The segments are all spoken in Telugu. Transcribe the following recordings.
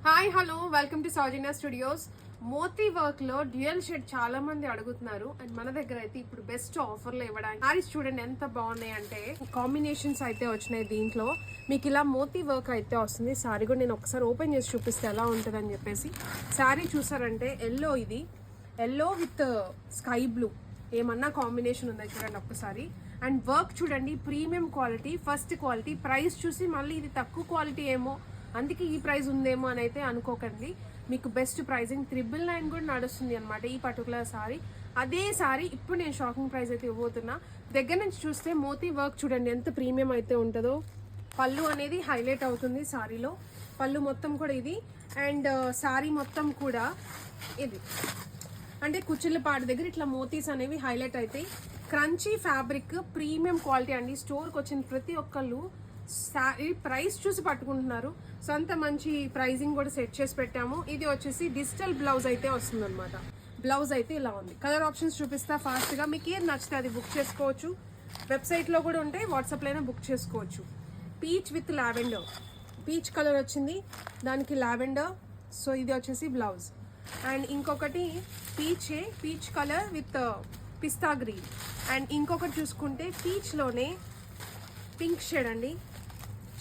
Hi hello welcome to Soujanya studios. Moti work లో డ్యూయల్ షేడ్ చాలా మంది అడుగుతున్నారు అండ్ మన దగ్గర అయితే ఇప్పుడు బెస్ట్ ఆఫర్ లో ఇవ్వడానికి సారీస్ చూడండి ఎంత బాగున్నాయి అంటే కాంబినేషన్స్ అయితే వచ్చినాయి. దీంట్లో మీకు ఇలా మోతీ వర్క్ అయితే వస్తుంది. సారీ కూడా నేను ఒకసారి ఓపెన్ చేసి చూపిస్తే ఎలా ఉంటుంది అని చెప్పేసి. సారీ చూసారంటే ఎల్లో, ఇది ఎల్లో విత్ స్కై బ్లూ ఏమన్నా కాంబినేషన్ ఉందా చూడండి ఒక్కసారి. అండ్ వర్క్ చూడండి premium quality, first quality. Price చూసి మళ్ళీ ఇది తక్కువ క్వాలిటీ ఏమో అందుకే ఈ ప్రైస్ ఉందేమో అని అయితే అనుకోకండి. మీకు బెస్ట్ ప్రైజింగ్ 999 కూడా నడుస్తుంది అనమాట ఈ పర్టికులర్ సారీ. అదే సారీ ఇప్పుడు నేను షాకింగ్ ప్రైస్ అయితే ఇవ్వబోతున్నా. దగ్గర నుంచి చూస్తే మోతీ వర్క్ చూడండి ఎంత ప్రీమియం అయితే ఉంటుందో. పళ్ళు అనేది హైలైట్ అవుతుంది సారీలో, పళ్ళు మొత్తం కూడా ఇది. అండ్ సారీ మొత్తం కూడా ఇది అంటే కుచ్చిళ్ళ పాటు దగ్గర ఇట్లా మోతీస్ అనేవి హైలైట్ అవుతాయి. క్రంచీ ఫ్యాబ్రిక్, ప్రీమియం క్వాలిటీ అండి. స్టోర్కి వచ్చిన ప్రతి ఒక్కళ్ళు సారీ ప్రైస్ చూసి పట్టుకుంటున్నారు. సో అంత మంచి ప్రైజింగ్ కూడా సెట్ చేసి పెట్టాము. ఇది వచ్చేసి డిజిటల్ బ్లౌజ్ అయితే వస్తుంది అనమాట. బ్లౌజ్ అయితే ఇలా ఉంది. కలర్ ఆప్షన్స్ చూపిస్తా ఫాస్ట్గా. మీకు ఏది నచ్చితే అది బుక్ చేసుకోవచ్చు. వెబ్సైట్లో కూడా ఉంటాయి, వాట్సాప్లో అయినా బుక్ చేసుకోవచ్చు. Peach with lavender, peach colour వచ్చింది, దానికి లావెండర్. సో ఇది వచ్చేసి బ్లౌజ్. అండ్ ఇంకొకటి peach colour with pista green. And ఇంకొకటి చూసుకుంటే పీచ్లోనే పింక్ షేడ్ అండి,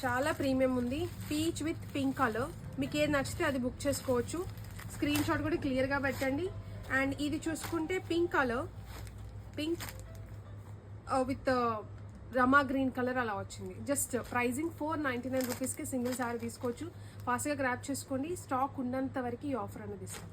చాలా ప్రీమియం ఉంది. Peach with pink colour. మీకు ఏది నచ్చితే అది బుక్ చేసుకోవచ్చు. స్క్రీన్ షాట్ కూడా క్లియర్గా పెట్టండి. అండ్ ఇది చూసుకుంటే pink colour, pink with Rama green colour అలా వచ్చింది. జస్ట్ ప్రైజింగ్ 499 రూపీస్కి సింగిల్ శారీ తీసుకోవచ్చు. ఫాస్ట్గా గ్రాప్ చేసుకోండి. స్టాక్ ఉన్నంత వరకు ఈ ఆఫర్ అనేది ఇస్తాం.